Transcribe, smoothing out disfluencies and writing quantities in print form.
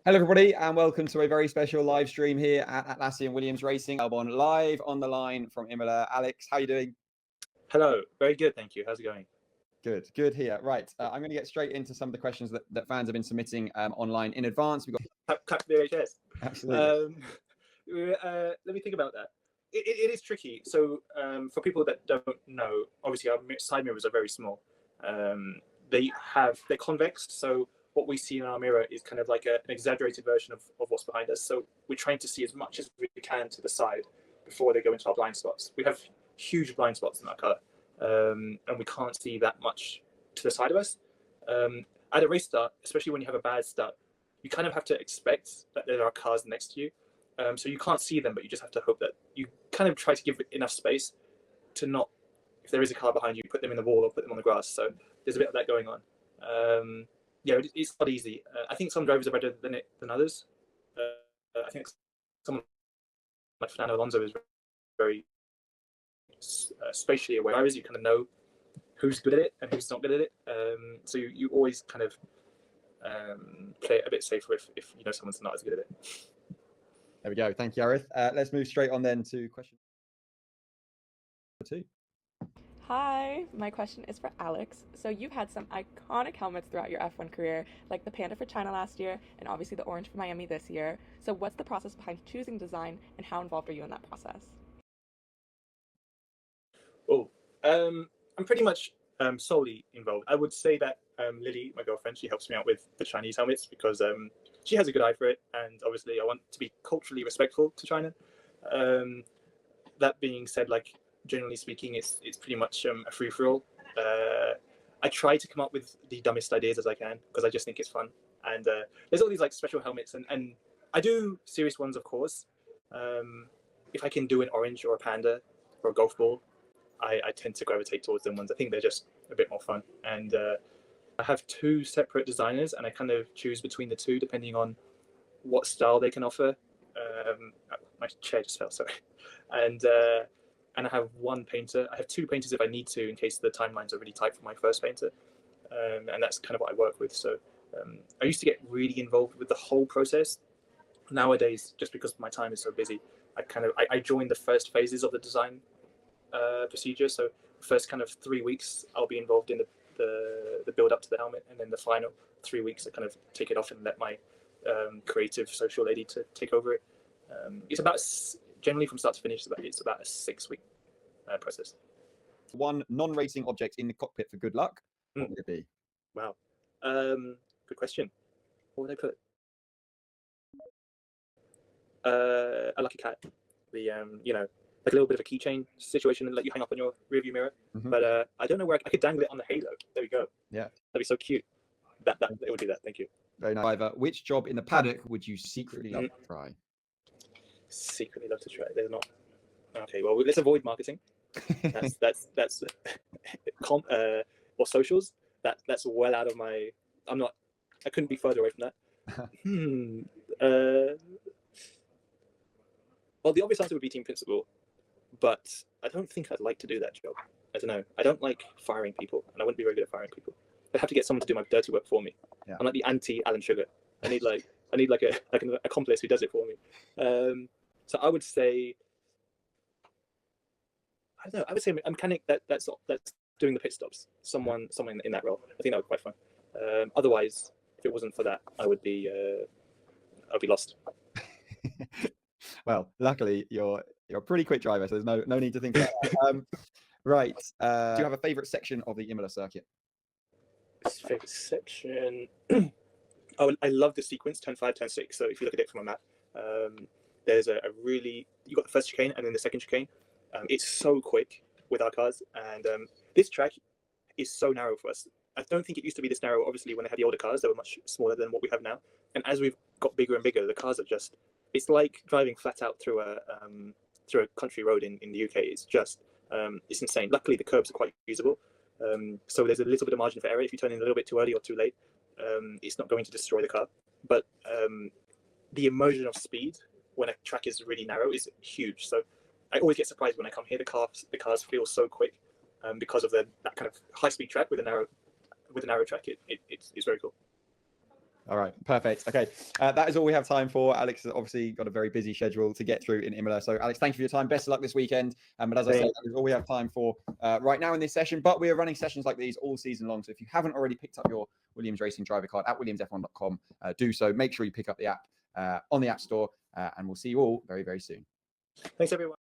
Hello, everybody, and welcome to a very special live stream here at Atlassian Williams Racing. Albon live on the line from Imola. Alex, how are you doing? Hello, very good, thank you. How's it going? Good here. Right, I'm going to get straight into some of the questions that fans have been submitting online in advance. We've got clap the VHS. Absolutely. Let me think about that. It is tricky. So for people that don't know, obviously our side mirrors are very small. They're convex, so what we see in our mirror is kind of like an exaggerated version of what's behind us. So we're trying to see as much as we can to the side before they go into our blind spots. We have huge blind spots in our car, and we can't see that much to the side of us. At a race start, especially when you have a bad start, you kind of have to expect that there are cars next to you. So you can't see them, but you just have to hope that you kind of try to give enough space to not, if there is a car behind you, put them in the wall or put them on the grass. So there's a bit of that going on. It's not easy. I think some drivers are better than others. I think someone like Fernando Alonso is very spatially aware. Drivers, you kind of know who's good at it and who's not good at it. So you always kind of play it a bit safer if you know someone's not as good at it. There we go. Thank you, Arith. Let's move straight on then to question 2. Hi, my question is for Alex. So you've had some iconic helmets throughout your F1 career, like the Panda for China last year, and obviously the orange for Miami this year. So what's the process behind choosing design, and how involved are you in that process? I'm pretty much solely involved. I would say that Lily, my girlfriend, she helps me out with the Chinese helmets because she has a good eye for it, and obviously I want to be culturally respectful to China. That being said, like, generally speaking, it's pretty much a free-for-all. I try to come up with the dumbest ideas as I can because I just think it's fun. And there's all these like special helmets, and I do serious ones, of course. If I can do an orange or a panda or a golf ball, I tend to gravitate towards them ones. I think they're just a bit more fun. And I have 2 separate designers, and I kind of choose between the 2 depending on what style they can offer. My chair just fell, sorry. And I have 1 painter. I have 2 painters if I need to, in case the timelines are really tight for my first painter. And that's kind of what I work with. So I used to get really involved with the whole process. Nowadays, just because my time is so busy, I join the first phases of the design procedure. So the first kind of 3 weeks, I'll be involved in the build up to the helmet, and then the final 3 weeks, I kind of take it off and let my creative social lady to take over it. It's about, generally from start to finish, it's about a 6-week process. One non-racing object in the cockpit for good luck. What would it be? Wow, good question. What would I put? A lucky cat. Like a little bit of a keychain situation and let you hang up on your rearview mirror. But I don't know where I could dangle it on the halo. There we go. Yeah, that'd be so cute. That it would do that. Thank you. Very nice. Which job in the paddock would you secretly love to try? Secretly love to try. There's not. Okay, well, let's avoid marketing. That's or socials. That's well out of my. I couldn't be further away from that. Well, the obvious answer would be team principal, but I don't think I'd like to do that job. I don't know. I don't like firing people, and I wouldn't be very good at firing people. I'd have to get someone to do my dirty work for me. Yeah. I'm like the anti-Alan Sugar. I need like an accomplice who does it for me. So I would say, I don't know. I would say a mechanic that's doing the pit stops. Someone in that role. I think that would be quite fun. Otherwise, if it wasn't for that, I'd be lost. Well, luckily you're a pretty quick driver, so there's no need to think about that. Right. Do you have a favourite section of the Imola circuit? Favourite section? Oh, I love the sequence, turn 5, turn 6. So if you look at it from a map, there's you got the first chicane and then the second chicane. It's so quick with our cars, and this track is so narrow for us. I don't think it used to be this narrow. Obviously, when they had the older cars, they were much smaller than what we have now. And as we've got bigger and bigger, the cars are just. It's like driving flat out through a country road in the UK. It's just it's insane. Luckily, the curbs are quite usable, so there's a little bit of margin for error. If you turn in a little bit too early or too late, it's not going to destroy the car. But the immersion of speed when a track is really narrow is huge. So I always get surprised when I come here. The cars feel so quick because of that kind of high speed track with a narrow track. It's very cool. All right, perfect. Okay, that is all we have time for. Alex has obviously got a very busy schedule to get through in Imola. So, Alex, thank you for your time. Best of luck this weekend. But as I said, that is all we have time for right now in this session. But we are running sessions like these all season long. So if you haven't already picked up your Williams Racing driver card at williamsf1.com, do so. Make sure you pick up the app on the App Store, and we'll see you all very, very soon. Thanks, everyone.